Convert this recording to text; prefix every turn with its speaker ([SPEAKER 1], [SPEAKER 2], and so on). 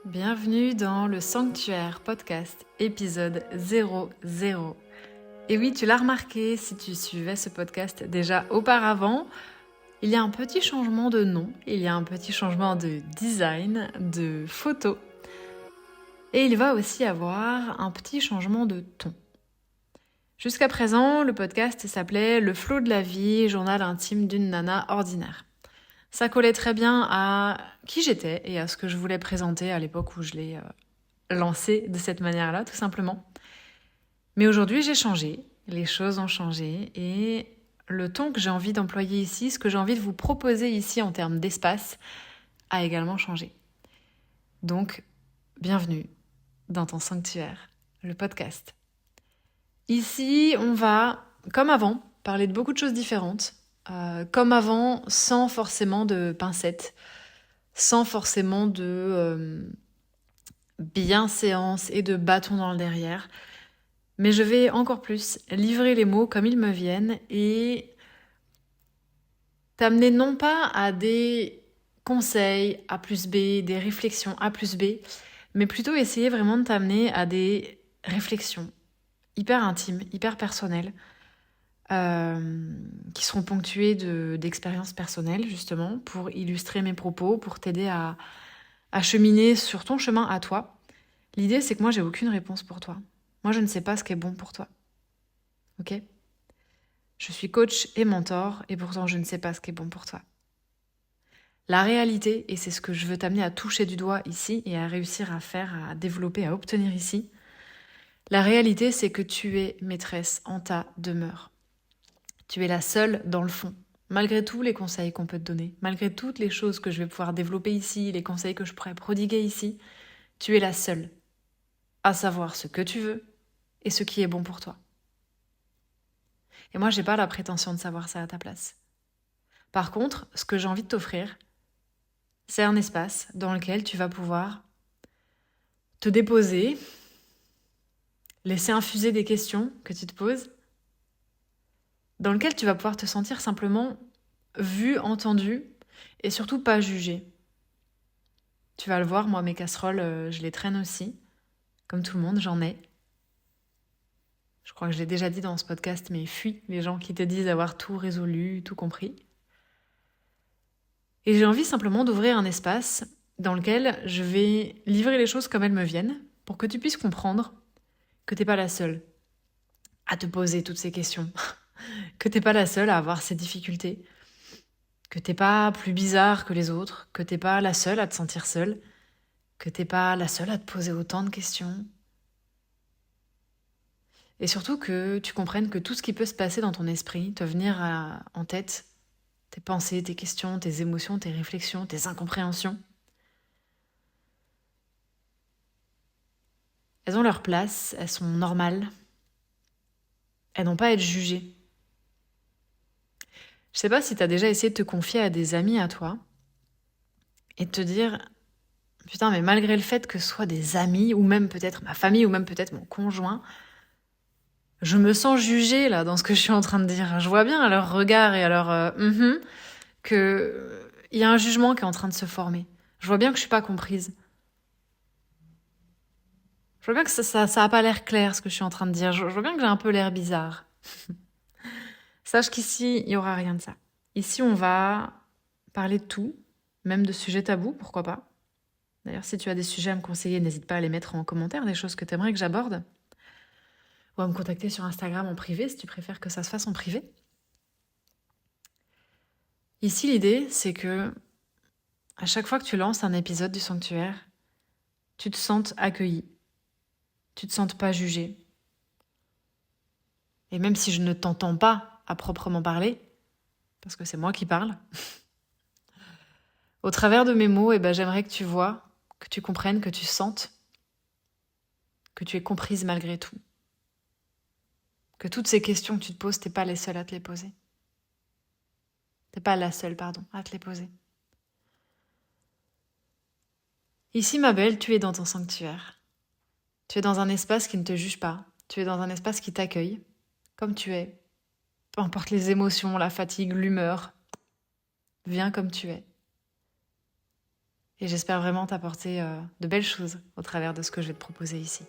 [SPEAKER 1] Bienvenue dans le Sanctuaire Podcast, épisode 00. Et oui, tu l'as remarqué si tu suivais ce podcast déjà auparavant, il y a un petit changement de nom, il y a un petit changement de design, de photo. Et il va aussi avoir un petit changement de ton. Jusqu'à présent, le podcast s'appelait « Le flot de la vie, journal intime d'une nana ordinaire ». Ça collait très bien à qui j'étais et à ce que je voulais présenter à l'époque où je l'ai lancé de cette manière-là, tout simplement. Mais aujourd'hui, j'ai changé, les choses ont changé et le ton que j'ai envie d'employer ici, ce que j'ai envie de vous proposer ici en termes d'espace, a également changé. Donc, bienvenue dans ton sanctuaire, le podcast. Ici, on va, comme avant, parler de beaucoup de choses différentes, comme avant, sans forcément de pincettes, sans forcément de bienséance et de bâton dans le derrière. Mais je vais encore plus livrer les mots comme ils me viennent et t'amener non pas à des conseils A plus B, des réflexions A plus B, mais plutôt essayer vraiment de t'amener à des réflexions hyper intimes, hyper personnelles, qui seront ponctuées d'expériences personnelles, justement, pour illustrer mes propos, pour t'aider à cheminer sur ton chemin à toi. L'idée, c'est que moi, j'ai aucune réponse pour toi. Moi, je ne sais pas ce qui est bon pour toi. Ok ? Je suis coach et mentor, et pourtant, je ne sais pas ce qui est bon pour toi. La réalité, et c'est ce que je veux t'amener à toucher du doigt ici, et à réussir à faire, à développer, à obtenir ici, la réalité, c'est que tu es maîtresse en ta demeure. Tu es la seule dans le fond. Malgré tous les conseils qu'on peut te donner, malgré toutes les choses que je vais pouvoir développer ici, les conseils que je pourrais prodiguer ici, tu es la seule à savoir ce que tu veux et ce qui est bon pour toi. Et moi, j'ai pas la prétention de savoir ça à ta place. Par contre, ce que j'ai envie de t'offrir, c'est un espace dans lequel tu vas pouvoir te déposer, laisser infuser des questions que tu te poses, dans lequel tu vas pouvoir te sentir simplement vu, entendu et surtout pas jugé. Tu vas le voir, moi, mes casseroles, je les traîne aussi. Comme tout le monde, j'en ai. Je crois que je l'ai déjà dit dans ce podcast, mais fuis les gens qui te disent avoir tout résolu, tout compris. Et j'ai envie simplement d'ouvrir un espace dans lequel je vais livrer les choses comme elles me viennent pour que tu puisses comprendre que t'es pas la seule à te poser toutes ces questions, que t'es pas la seule à avoir ces difficultés, que t'es pas plus bizarre que les autres, que t'es pas la seule à te sentir seule, que t'es pas la seule à te poser autant de questions. Et surtout que tu comprennes que tout ce qui peut se passer dans ton esprit, te venir en tête, tes pensées, tes questions, tes émotions, tes réflexions, tes incompréhensions, elles ont leur place, elles sont normales, elles n'ont pas à être jugées. Je sais pas si t'as déjà essayé de te confier à des amis à toi et de te dire « Putain, mais malgré le fait que ce soit des amis, ou même peut-être ma famille, ou même peut-être mon conjoint, je me sens jugée là dans ce que je suis en train de dire. Je vois bien à leur regard et à leur que il y a un jugement qui est en train de se former. Je vois bien que je suis pas comprise. Je vois bien que ça a pas l'air clair ce que je suis en train de dire. Je vois bien que j'ai un peu l'air bizarre. Sache qu'ici, il y aura rien de ça. Ici, on va parler de tout, même de sujets tabous, pourquoi pas. D'ailleurs, si tu as des sujets à me conseiller, n'hésite pas à les mettre en commentaire, des choses que tu aimerais que j'aborde. Ou à me contacter sur Instagram en privé, si tu préfères que ça se fasse en privé. Ici, l'idée, c'est que à chaque fois que tu lances un épisode du Sanctuaire, tu te sentes accueilli. Tu te sentes pas jugé. Et même si je ne t'entends pas à proprement parler, parce que c'est moi qui parle, au travers de mes mots, j'aimerais que tu vois, que tu comprennes, que tu sentes que tu es comprise malgré tout. Que toutes ces questions que tu te poses, t'es pas les seules à te les poser. T'es pas la seule, à te les poser. Ici, ma belle, tu es dans ton sanctuaire. Tu es dans un espace qui ne te juge pas. Tu es dans un espace qui t'accueille, comme tu es. Peu importe les émotions, la fatigue, l'humeur. Viens comme tu es. Et j'espère vraiment t'apporter de belles choses au travers de ce que je vais te proposer ici.